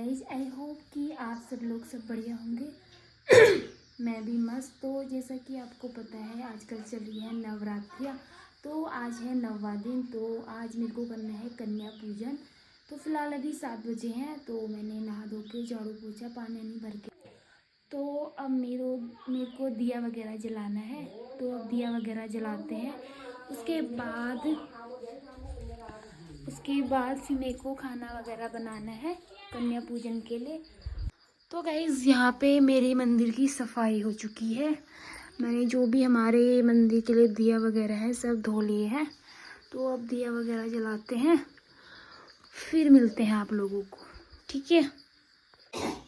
Guys, I hope कि आप सब लोग सब बढ़िया होंगे। मैं भी मस्त। तो जैसा कि आपको पता है आजकल चल रही है नवरात्रियाँ, तो आज है 9वां दिन। तो आज मेरे को करना है कन्या पूजन। तो फिलहाल अभी 7 बजे हैं, तो मैंने नहा धो के झाड़ू पोछा पानी भर के, तो अब मेरे को दिया वगैरह जलाना है। तो अब दिया वगैरह जलाते हैं। उसके बाद फिर मेरे को खाना वगैरह बनाना है कन्या पूजन के लिए। तो गाइज़, यहाँ पे मेरे मंदिर की सफाई हो चुकी है। मैंने जो भी हमारे मंदिर के लिए दिया वगैरह है सब धो लिए हैं। तो अब दिया वगैरह जलाते हैं, फिर मिलते हैं आप लोगों को, ठीक है।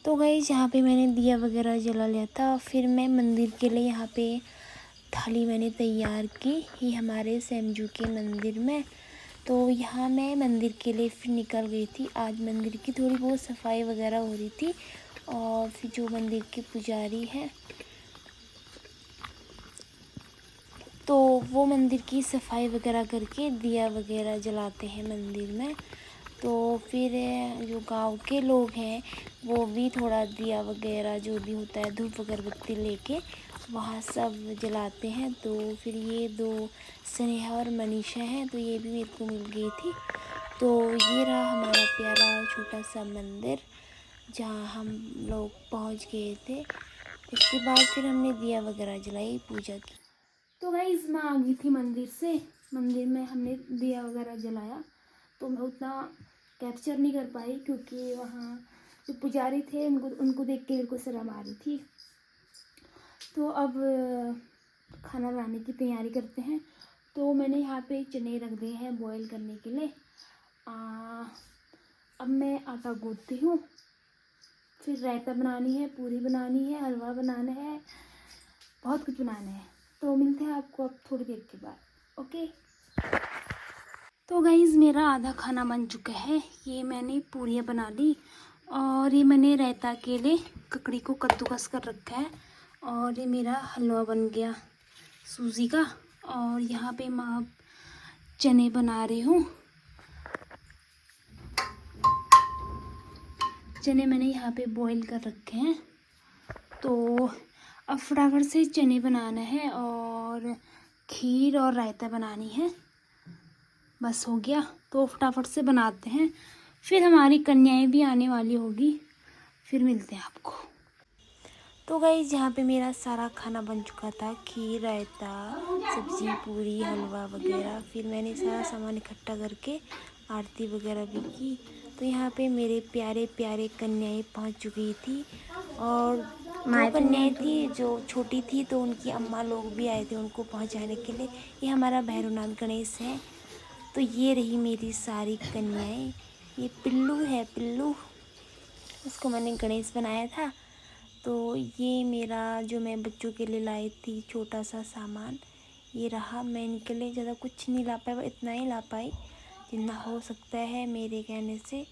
तो गाइज़, यहाँ पे मैंने दिया वगैरह जला लिया था। फिर मैं मंदिर के लिए यहाँ पे थाली मैंने तैयार की, ये हमारे सेमजू के मंदिर में। तो यहाँ मैं मंदिर के लिए फिर निकल गई थी। आज मंदिर की थोड़ी बहुत सफाई वगैरह हो रही थी, और फिर जो मंदिर के पुजारी हैं तो वो मंदिर की सफाई वगैरह करके दिया वगैरह जलाते हैं मंदिर में। तो फिर जो गांव के लोग हैं वो भी थोड़ा दिया वगैरह जो भी होता है धूप अगरबत्ती लेके वहाँ सब जलाते हैं। तो फिर ये दो स्नेहा और मनीषा हैं, तो ये भी मेरे को मिल गई थी। तो ये रहा हमारा प्यारा छोटा सा मंदिर जहाँ हम लोग पहुँच गए थे। इसके बाद फिर हमने दिया वगैरह जलाई, पूजा की। तो गाइस, मैं आ गई थी मंदिर से। मंदिर में हमने दिया वगैरह जलाया, तो मैं उतना कैप्चर नहीं कर पाई क्योंकि वहाँ जो पुजारी थे उनको देख के मेरे को शर्म आ रही थी। तो अब खाना बनाने की तैयारी करते हैं। तो मैंने यहाँ पे चने रख दिए हैं बॉईल करने के लिए। अब मैं आटा गूंथती हूँ, फिर रायता बनानी है, पूरी बनानी है, हलवा बनाना है, बहुत कुछ बनाना है। तो मिलते हैं आपको अब थोड़ी देर के बाद, ओके। तो गाइज़, मेरा आधा खाना बन चुका है। ये मैंने पूरियाँ बना ली, और ये मैंने रायता के लिए ककड़ी को कद्दूकस कर रखा है, और ये मेरा हलवा बन गया सूजी का। और यहाँ पे मैं अब चने बना रही हूँ। चने मैंने यहाँ पे बॉईल कर रखे हैं। तो अब फटाफट से चने बनाना है और खीर और रायता बनानी है, बस हो गया। तो फटाफट से बनाते हैं, फिर हमारी कन्याएं भी आने वाली होगी, फिर मिलते हैं आपको। तो गाइस, यहाँ पे मेरा सारा खाना बन चुका था, खीर, रायता, सब्जी, पूरी, हलवा वगैरह। फिर मैंने सारा सामान इकट्ठा करके आरती वगैरह भी की। तो यहाँ पे मेरे प्यारे प्यारे कन्याएं पहुँच चुकी थी, और दो कन्याएं थी जो छोटी थी, तो उनकी अम्मा लोग भी आए थे उनको पहुँचाने के लिए। ये हमारा भैरवनाथ गणेश है। तो ये रही मेरी सारी कन्याएं। ये पिल्लू है, पिल्लू, उसको मैंने गणेश बनाया था। तो ये मेरा जो मैं बच्चों के लिए लाई थी छोटा सा सामान, ये रहा। मैं इनके लिए ज़्यादा कुछ नहीं ला पाई, इतना ही ला पाई जितना हो सकता है मेरे कहने से।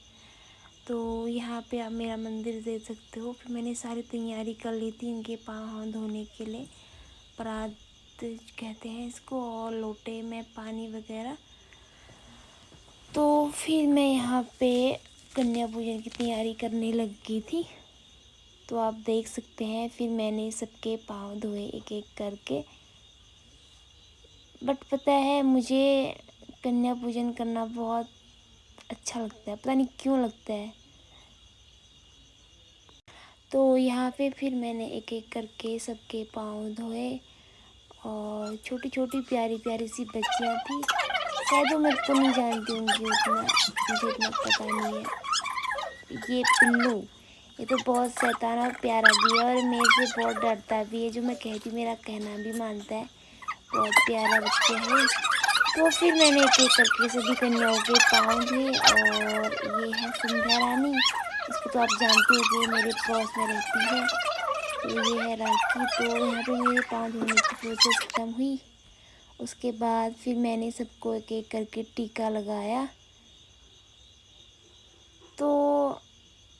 तो यहाँ पे आप मेरा मंदिर देख सकते हो। फिर मैंने सारी तैयारी कर ली थी इनके पाँव धोने के लिए, परात कहते हैं इसको, और लोटे में पानी वगैरह। तो फिर मैं यहाँ पे कन्या पूजन की तैयारी करने लग गई थी। तो आप देख सकते हैं, फिर मैंने सबके पाँव धोए एक एक करके। बट पता है, मुझे कन्या पूजन करना बहुत अच्छा लगता है, पता नहीं क्यों लगता है। तो यहाँ पे फिर मैंने एक एक करके सबके पाँव धोए, और छोटी छोटी प्यारी प्यारी सी बच्चियाँ थी, शायद वो मेरे को नहीं जानती होंगी उतना, मुझे इतना पता नहीं है। ये पिल्लू, ये तो बहुत शैतान और प्यारा भी है, और मेरे से बहुत डरता भी है। जो मैं कहती हूँ मेरा कहना भी मानता है, बहुत प्यारा बच्चा है। तो फिर मैंने एक एक करके सभी कन्याओं के पाँव धोए। और ये है संध्या रानी, इसको तो आप जानते हो कि मेरे पड़ोस में रहती है। तो ये है राखी। तो यहाँ पे मेरे पाँव धोने की प्रोसेस ख़त्म हुई। उसके बाद फिर मैंने सबको एक एक करके टीका लगाया। तो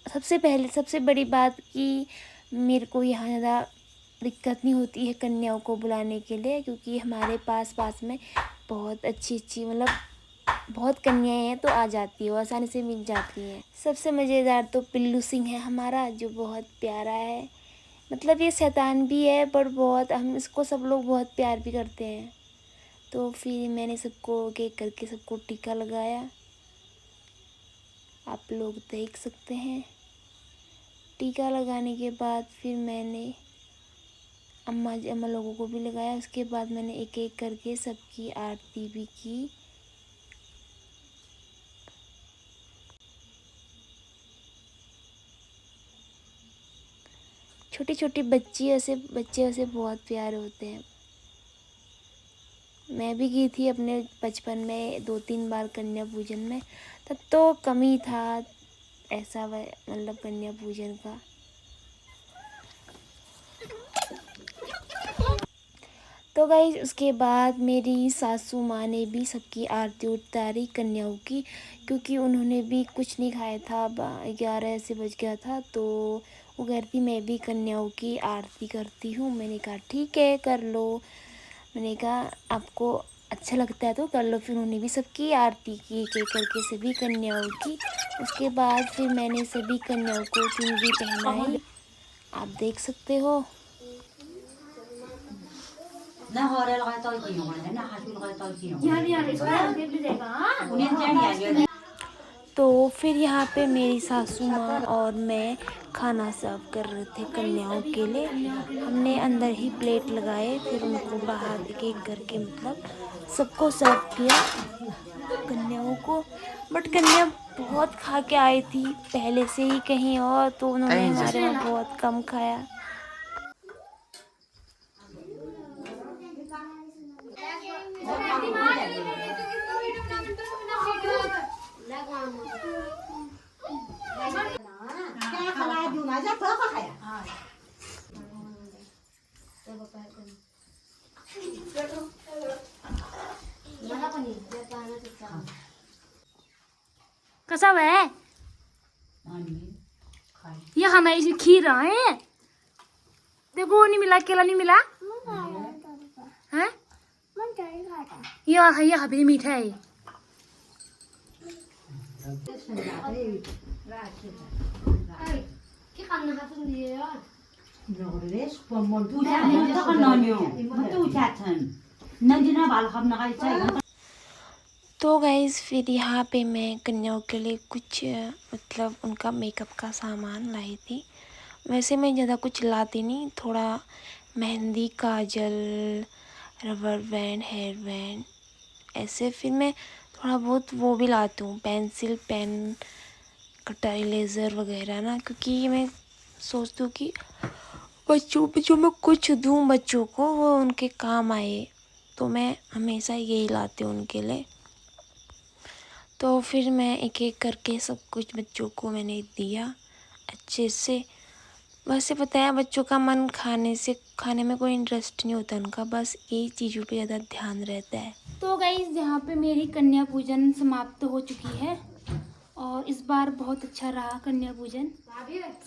सबसे बड़ी बात कि मेरे को यहाँ ज़्यादा दिक्कत नहीं होती है कन्याओं को बुलाने के लिए, क्योंकि हमारे पास में बहुत अच्छी मतलब बहुत कन्याएं हैं तो आ जाती है, वो आसानी से मिल जाती है। सबसे मज़ेदार तो पिल्लू सिंह है हमारा, जो बहुत प्यारा है। मतलब ये शैतान भी है पर बहुत, हम इसको सब लोग बहुत प्यार भी करते हैं। तो फिर मैंने सबको केक करके सबको टीका लगाया, आप लोग देख सकते हैं। टीका लगाने के बाद फिर मैंने अम्मा लोगों को भी लगाया। उसके बाद मैंने एक एक करके सबकी आरती भी की। छोटी छोटी बच्चे ऐसे बहुत प्यारे होते हैं। मैं भी की थी अपने बचपन में 2-3 बार कन्या पूजन में, तब तो कम ही था ऐसा मतलब कन्या पूजन का। तो गाइस उसके बाद मेरी सासू माँ ने भी सबकी आरती उतारी कन्याओं की, क्योंकि उन्होंने भी कुछ नहीं खाया था, 11 ऐसे बज गया था। तो वो कह रही थी मैं भी कन्याओं की आरती करती हूँ। मैंने कहा ठीक है कर लो, मैंने कहा आपको अच्छा लगता है तो कर लो। फिर उन्होंने भी सबकी आरती की एक एक करके सभी कन्याओं की। उसके बाद फिर मैंने सभी कन्याओं को चुनरी पहनाई, आप देख सकते हो। तो फिर यहाँ पे मेरी सासू माँ और मैं खाना सर्व कर रहे थे कन्याओं के लिए। हमने अंदर ही प्लेट लगाए, फिर उनको बाहर एक एक करके मतलब सबको सर्व किया कन्याओं को। बट कन्या बहुत खा के आई थी पहले से ही कहीं और, तो उन्होंने हमारे वहाँ बहुत कम खाया। कैसा है ये खाना, इसे खीर है। देखो वो नहीं मिला, केला नहीं मिला है। ये हबी मीठा है। तो गाइज़ फिर यहाँ पे मैं कन्याओं के लिए कुछ मतलब उनका मेकअप का सामान लाई थी। वैसे मैं ज़्यादा कुछ लाती नहीं, थोड़ा मेहंदी, काजल, रबर बैंड, हेयर बैंड ऐसे। फिर मैं थोड़ा बहुत वो भी लाती हूँ, पेंसिल, पेन, कटाई, लेज़र वगैरह ना, क्योंकि मैं सोचती हूँ कि बच्चों पे जो मैं कुछ दूँ बच्चों को वो उनके काम आए, तो मैं हमेशा यही लाती हूँ उनके लिए। तो फिर मैं एक एक करके सब कुछ बच्चों को मैंने दिया अच्छे से। वैसे पता है बच्चों का मन खाने में कोई इंटरेस्ट नहीं होता उनका, बस यही चीज़ों पे ज़्यादा ध्यान रहता है। तो गाइस यहाँ पे मेरी कन्या पूजन समाप्त हो चुकी है और इस बार बहुत अच्छा रहा कन्या पूजन।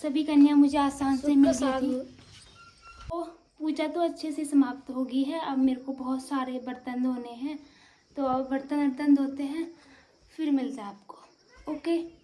सभी कन्या मुझे आसान से मिल गई थी। तो पूजा तो अच्छे से समाप्त हो गई है। अब मेरे को बहुत सारे बर्तन धोने हैं, तो अब बर्तन धोते हैं, फिर मिलते हैं आपको। ओके।